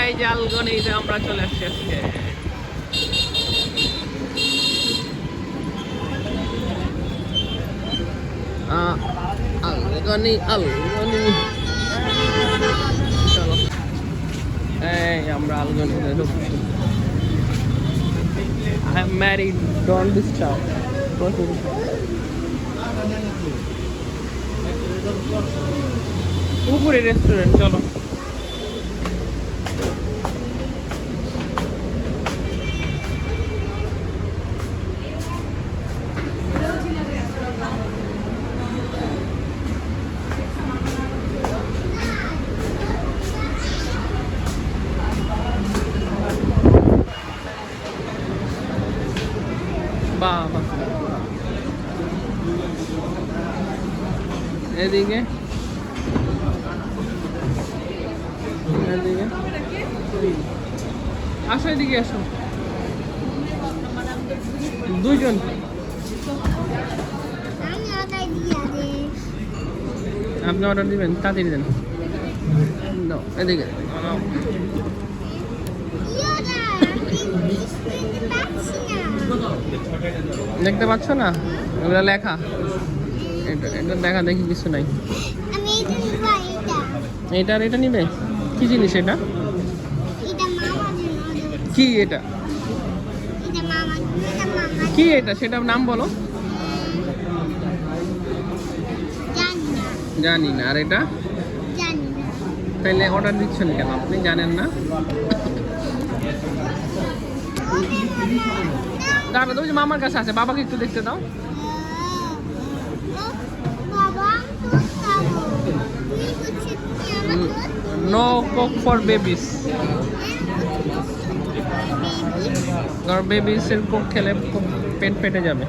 এই যে আলগনিতে আমরা চলে আসছি আজকে। আলগনি চলো, এই আমরা আলগনিতে ঢুকছি। I am married, don't disturb. উপরে রেস্টুরেন্ট, চলো। বাবা এদিকে আসো, এদিকে আসো। দুইজন আপনি অর্ডার দিবেন, তাড়াতাড়ি দেন। এদিকে দেখতে পাচ্ছ না? ওগুলো লেখা, এটা দেখা দেখি কিছু নাই। এটা আর এটা নিবে? কি জিনিস এটা? কি এটা? কি এটা সেটা নাম বলো। জানি না। আর এটা? তাহলে অর্ডার দিচ্ছেন কেন? আপনি জানেন না? দাঁড়া, তুমি মামার কাছে আছে, বাবাকে একটু দেখতে দাও। No coke for babies. কারণ বেবিসের কোক খেলে পেট পেটে যাবে।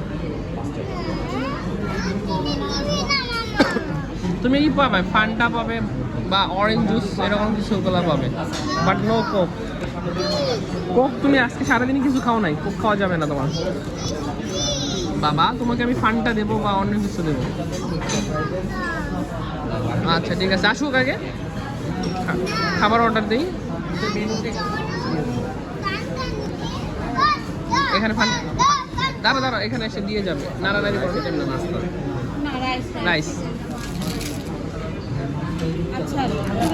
তুমি কি পাবে? ফান্টা পাবে বা অরেঞ্জ জুস, এরকম কিছুগুলো পাবে, বাট নো কোক। কোক তুমি আজকে সারাদিনই কিছু খাও নাই, কোক খাওয়া যাবে না তোমার। বাবা তোমাকে আমি ফান্টা দেবো বা অন্য কিছু দেবো। আচ্ছা ঠিক আছে, আসুক আগে, খাবার অর্ডার দিই। এখানে দাঁড়া দাঁড়া, এখানে এসে দিয়ে যাবে। নাড়ানাড়ি করবে কেমন? রাইস। আচ্ছা,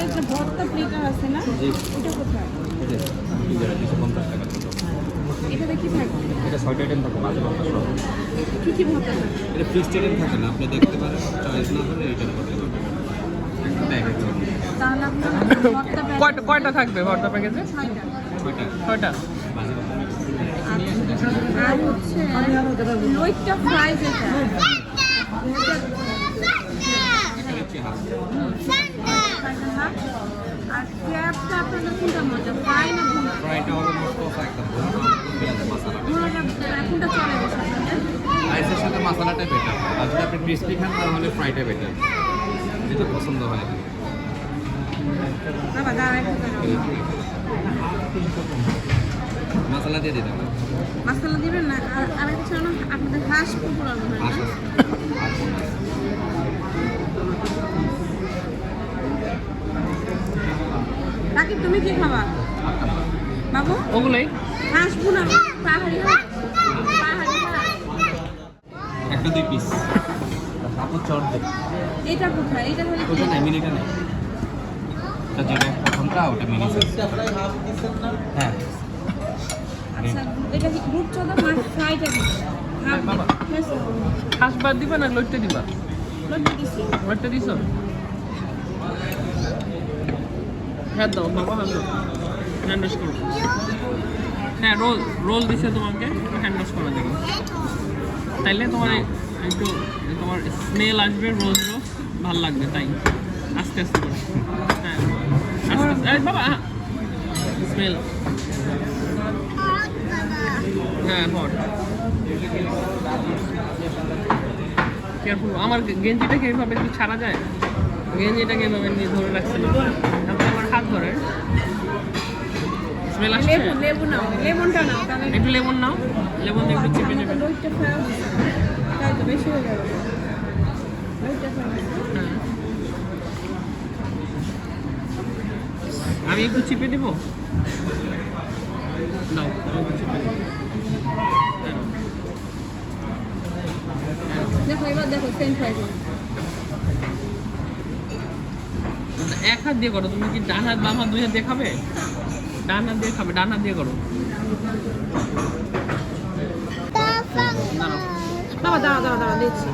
একটা ভর্তা প্লেট আছে না, এটা কোথায়? এটাতে কি থাকে? এটা 6টা আইটেম থাকে, মাঝে ভর্তা সহ। কি কি ভর্তা থাকে? এটা ফ্রিজ আইটেম থাকে না, আপনি দেখতে পারেন, চয়েস না হলে এটা করতে পারবেন। তাহলে আপনার ভর্তা প্যাকেট কয়টা থাকবে ভর্তা প্যাকেজে? 6টা। মাঝে ভর্তা আর হচ্ছে লইট্টা ফ্রাই যেটা, আর ক্র্যাবটা আপনাদের কোনটা মজা, ফ্রাই না ভুনা? ফ্রাইটা হলো মোস্ট অফ একটা মশলা। ভুনাটা কোনটা চলে বেশি আপনাদের? রাইসের সাথে মশলাটা বেটার, আর যদি আপনি ক্রিস্পি খান তাহলে ফ্রাইটা বেটার, যেটা পছন্দ হয়। বাবা দাঁড়ায় মশলা দিয়ে দিতে হবে। মশলা দিবেন না? আর আরেকটা ছিল না আপনাদের হাঁস পুরানো হয় না? রাকিব তুমি কি খাবা বাবু? ওগুলোই হাঁস ভুনা, পাহাড়ি হাঁস, একটা 2 পিস। আপনার চট দেব। এটা কোথায়? এটা হলে ওটা নাই, মিনিটা নেই। এটা যেটা প্রথমটা ওটা মিনি সাইজ। হ্যাঁ। আচ্ছা, এটা কি রূপচাঁদা মাছ ফ্রাইটা দিবেন? হ্যাঁ, বাবা। হাঁস বাদ দিবা না লইট্টা দিবা? লইট্টা দিছি। লইট্টা দিছো? হ্যাঁ দাও বাবা, হ্যাঁ দাও, হ্যান্ডওয়াশ করো। হ্যাঁ রোল দিছে তোমাকে, হ্যান্ডওয়াশ করা যাবে। তাইলে তোমার একটু তোমার স্মেল আসবে, রোজ ভালো লাগবে। তাই আস্তে আস্তে করে, হ্যাঁ আস্তে আস্তে। বাবা স্মেল, হ্যাঁ হট। কেয়ারফুল। আমার গেঞ্জিটাকে এইভাবে একটু ছাড়া যায়? গেঞ্জিটাকে এইভাবে নিয়ে ধরে রাখছে না, আপনি আমার হাত ধরে। স্মেল আসছে? লেবু নাও, লেমনটা নাও, তাহলে একটু লেমন নাও, লেমন দিয়ে একটু চিপে নেবে। লইট্টা ফ্রাই তাই তো বেশি হয়ে যাবে। লইট্টা ফ্রাই আমি একটু চিপে দিব। নাও আমার কাছে পেন। দেখো এবার দেখো ফ্রেঞ্চ ফ্রাইজ। এক হাত দিয়ে করো। তুমি কি ডান হাত বাম হাত দুই হাত দিয়ে খাবে? ডান হাত দিয়ে খাবে, ডান হাত দিয়ে করো। বাবা দাঁড়া দাঁড়া দাঁড়া দেখছি।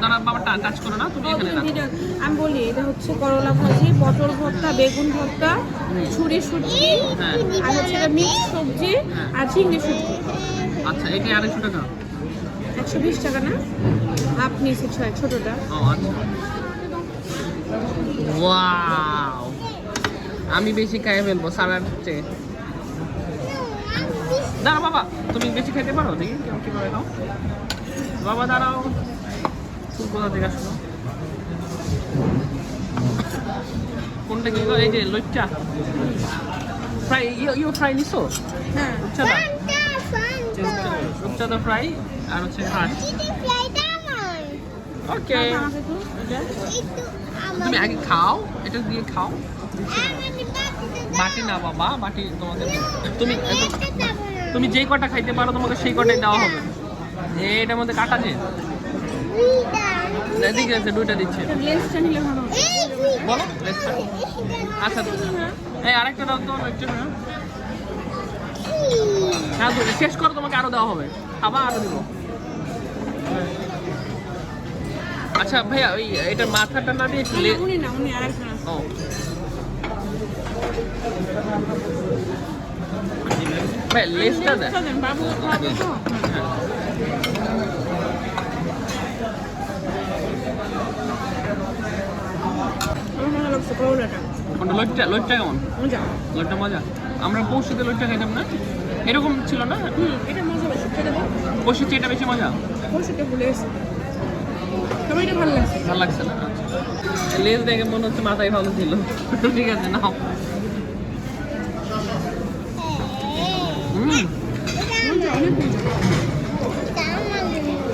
দাঁড়া বাবা টাচ করো না, তুমি এখানে রাখো। আমি বলি এটা হচ্ছে করলা ভাজি, পটল ভর্তা, বেগুন ভর্তা, ছুরি শুটকি, হ্যাঁ আর হচ্ছে এটা মিক্স সবজি আর চিংড়ি শুটকি। আচ্ছা, এটি 250 টাকা। 120 টাকা না? হাফ নিয়েছি ছোটটা। ও আচ্ছা। ওয়াও, আমি বেশি খাই ফেলবো সারার চেয়ে। দাঁড়া বাবা, তুমি বেশি খেতে পারো? দেখি কেমন কিভাবে খাও। বাবা দাঁড়াও, চুল কোথা থেকে আসলো? কোনটা কি গো? এই যে লইট্টা ফ্রাই, ইউ ফ্রাই নিছো? হ্যাঁ রূপচাঁদা, রূপচাঁদা ফ্রাই আর হচ্ছে হাঁস। ওকে, আমাকে তো এটা তুমি আগে খাও, এটা দিয়ে খাও। বাটি না বাবা, বাটি তোমাকে তুমি তুমি যেই কটা খাইতে পারো তোমাকে সেই কটাই দেওয়া হবে। এটার মধ্যে কাটা যে এদিকে আছে, দুইটা দিচ্ছে। লেসটা নিলে ভালো হবে। বলো লেসটা। আচ্ছা, এই আরেকটা দাও তো একটু। হ্যাঁ শেষ করো, তোমাকে আরো দেওয়া হবে, আবার আরো দিব। আচ্ছা ভাইয়া, ওই এটার মাথাটা না দিয়ে উনি না, উনি আরেকজন আছে। ও ভাই লেসটা দেয়। লেসটা দেন, বাবু খাবে তো। আমার মনে লাগছে করলাটা কোনটা? লইট্টা কেমন? মজা। লইট্টা মজা। আমরা পৌষিতে লইট্টা খাইতাম না, এরকম ছিল না? এটা মজা বেশি খেতে দাও। পৌষিতে এটা বেশি মজা। পরশুটা ভুলে গেছি। তবে এটা ভালো লাগছে। ভালো লাগছে না? আচ্ছা, লেস দেখে মনে হচ্ছে মাথায় ভালো ছিল। ঠিক আছে নাও। মজা, অনেক মজা।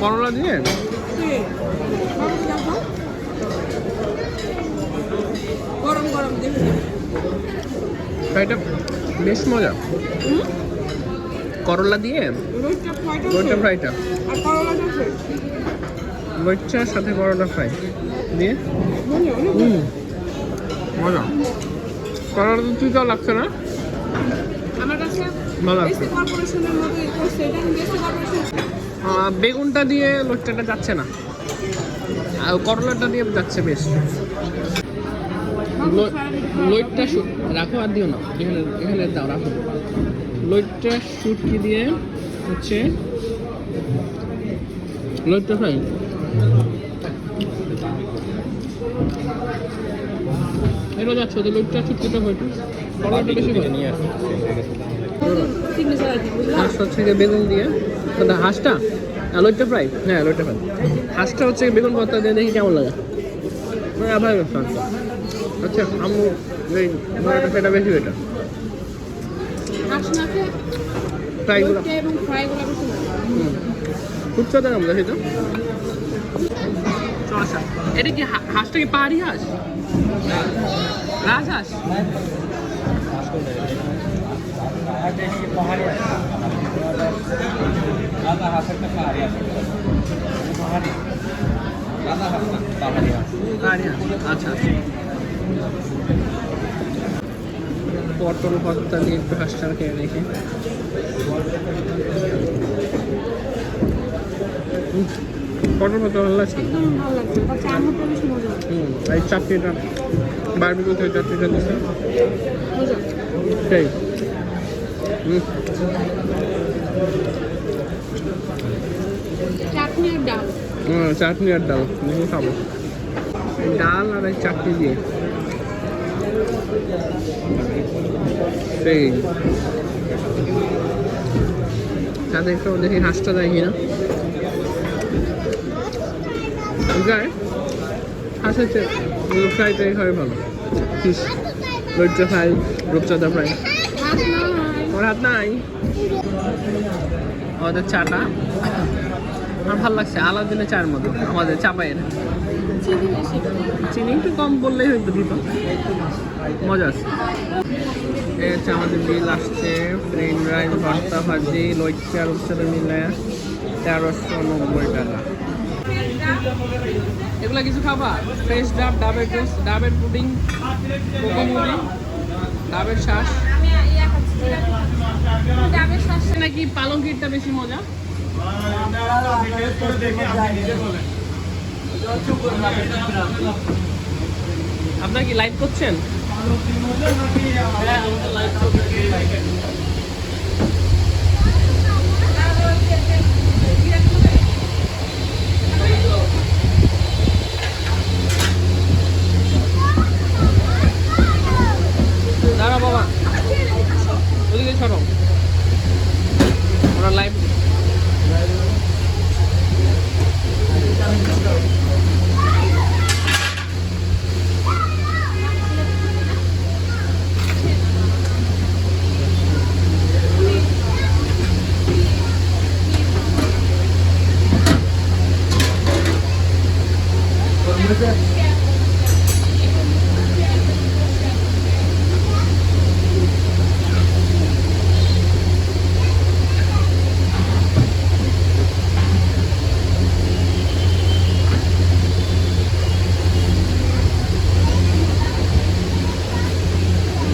করলা দিয়ে বাবুকে দেখো। গরম গরম দেখে। ফ্রাইটা বেশ মজা। করলা দিয়ে লইট্টা ফ্রাইটা, আর করলাটা আছে। লইট্টার সাথে করলা ফ্রাই দিয়ে মজা, অনেক মজা। করলা তো তুই লাগছে না? আমার কাছে ভালো লাগছে। বেশি কর্পোরেশনের মতোই করছে। এটা আমি বেশি কর্পোরেশন। বেগুনটা দিয়ে লইট্টাটা যাচ্ছে না, আর করলাটা দিয়ে যাচ্ছে বেশ। লইট্টা রাখো আর দিও না, এখানে এখানে দাও, রাখো। লইট্টা শুটকি দিয়ে হচ্ছে লইট্টা ফ্রাই। এরও যাচ্ছ তো লইট্টা শুটকিটা হয়তো করলাটা বেশি ভালো। নিয়ে আসি। চিংড়ি ছাড়া দিই, বুঝলা? হাঁসটা হচ্ছে গিয়ে বেগুন দিয়ে, হাঁসটা লইট্টা ফ্রাই, হ্যাঁ লইট্টা ফ্রাই। হাঁসটা হচ্ছে বেগুন ভর্তা দিয়ে দেখি কেমন লাগে। আবার আচ্ছা আম্মু এই সেটা বেশি বেটা হাঁস না খেয়ে ফ্রাইগুলো। লইট্টা এবং ফ্রাইগুলো বেশি ভালো। খুচরা কেমন দেখি তো। আচ্ছা, এটা কি হাঁসটা কি পাহাড়ি হাঁস? রাজহাঁস? পাহাড়ি হাঁস, আচ্ছা আচ্ছা। পটল ভর্তা দিয়ে একটু হাঁসটা খেয়ে দেখি। পটল ভর্তা ভালো লাগছে। একদম ভালো লাগছে। আর চামড়টা বেশি মজা। এই চাটনিটা বারবিকিউ থেকে চাটনিটা দিচ্ছে মজা। সেই। চাটনি আর ডাল। চাটনি আর ডাল দেখে খাবো। ডাল আর এই চাটনি দিয়ে সেই সাথে একটু দেখি হাঁসটা দেয় কিনা। যায় হাঁসের ফ্রাইটাই খাবে ভালো। ফিশ লইট্টা ফ্রাই, রূপচাঁদা ফ্রাই। হাত না ওর হাত নাই। আমাদের চাটা আমার ভালো লাগছে, আলাদিনের চায়ের মতো। আমাদের চাপাইয়ের চিনি বেশি। চিনি একটু কম বললেই হয়তো দিত। মজা আছে। এই হচ্ছে আমাদের বিল আসছে, প্লেন রাইস, ভর্তা, ভাজি, লইচা আর উচ্চারে মিলে 1390 টাকা। এগুলা কিছু খাবা? ফ্রেশ ডাব, ডাবের জুস, ডাবের পুডিং, কোকোমুড়ি, ডাবের শ্বাস। ডাবের শ্বাস নাকি পালঙ্কিরটা বেশি মজা? আপনারা কি লাইভ করছেন? দাঁড়া বাবা, ওদিকে সরো, ওরা লাইভ।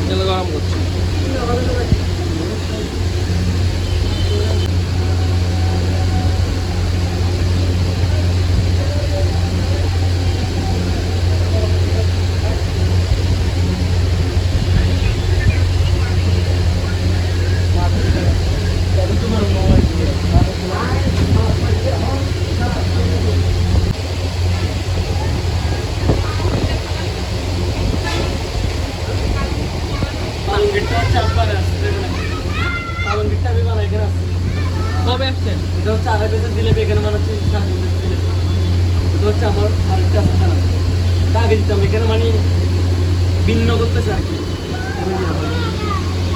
তেল গরম করছি। কবে আসছেন? ভিন্ন করতেছে আর কি।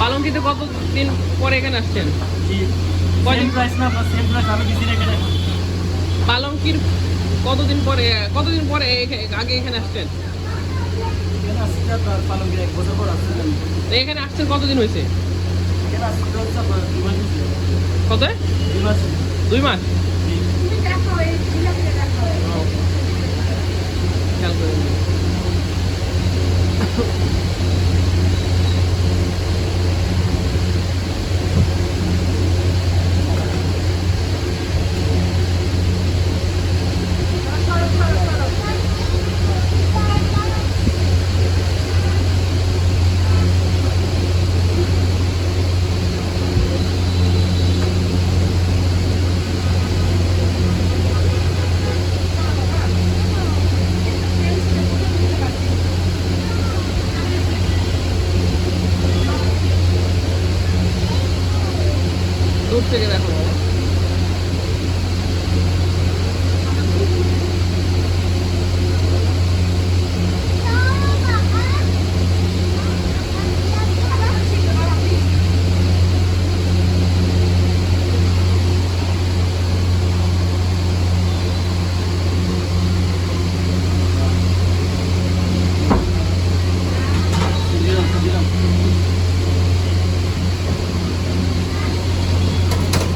পালঙ্কিতে কতদিন পরে এখানে আসছেন? কয়দিন? প্রাইস না, সেম প্রাইস আমি দিছি এখানে। পালঙ্কির কতদিন পরে আগে এখানে আসছেন? এখানে আসছে আপনার পালঙ্গের 1 বছর পর আসছিলাম। তো এখানে আসছেন কতদিন হয়েছে? এখানে আসছে হচ্ছে আপনার 2 মাস হয়েছে। কত? 2 মাস। 2 মাস। খেয়াল করে নিন। দূর থেকে দেখো বাবা।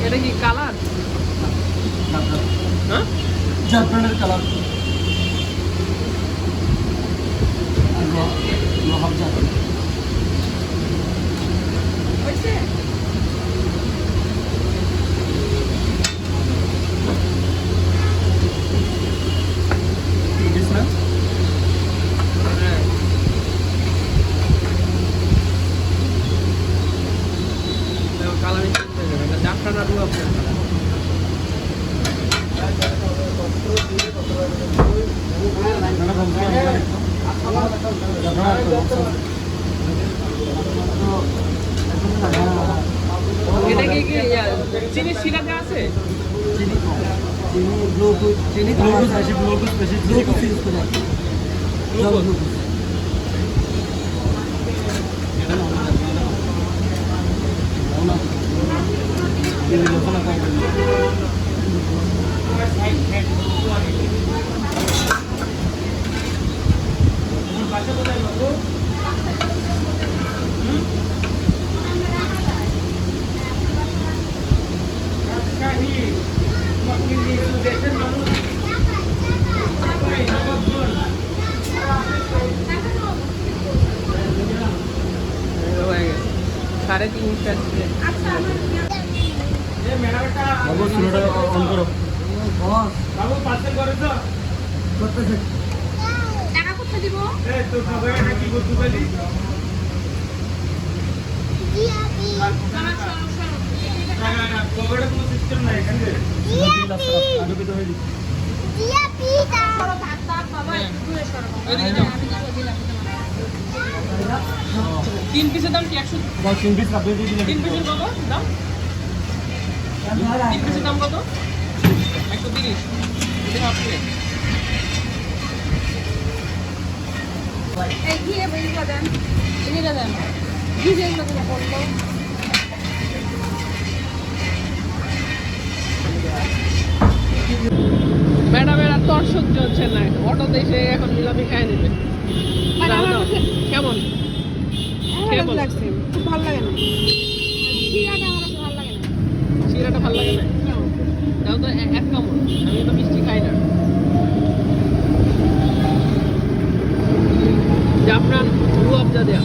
এটা কি কালার? হ্যাঁ, জাফরানের কালার। লোহার জাফরান। দিস না? হ্যাঁ। কালারিং করতে যাবে না, জাফরান আর রুয়া আপনার কালার। এটা কি চিনি শিরা দেওয়া আছে? চিনি কম। চিনি গ্লুকোজ, চিনি গ্লুকোজ বেশি, গ্লুকোজ বেশি, গ্লুকোজ ইউজ করে। গ্লুকোজ। 350 আচ্ছা আমার বাবু চুলোটা অন করো বস বাবু পার্সেল করে তো করতেছে টাকা কোথায় দিব এই তো সবাই নাকি করতে পারি আমার সরো সরো না না কোভিড কোনো সিস্টেম নাই এখানে আগে তো হয়ে সরো থাক থাক বাবা একটু দূরে সরো ওইদিকে যাও। আমি দিব দিলাম 3 পিসের দাম কি 100? যাও 3 পিস আপনি দিয়ে দিলেন 3 পিসের কত দাম? 3 পিসের দাম কত? 130। এটা হাফ প্লেট। এই ঘিয়ে বইগুলো দেন এগুলো দেন ঘি যেগুলো দিলে বললো ম্যাডামের আর তোর সহ্য হচ্ছে না, অটোতে এসে এখন জিলাপি খাই নেবে। মানে দাও, আমার দাও। কাছে কেমন? খেয়ে বলো। লাগছে খুব ভালো লাগে না শিরাটা আমার কাছে ভালো লাগে না শিরাটা ভালো লাগে না? তাও তো এক কামড়, আমি তো মিষ্টি খাই না। জাফরান রুয়াবজা দেয়া।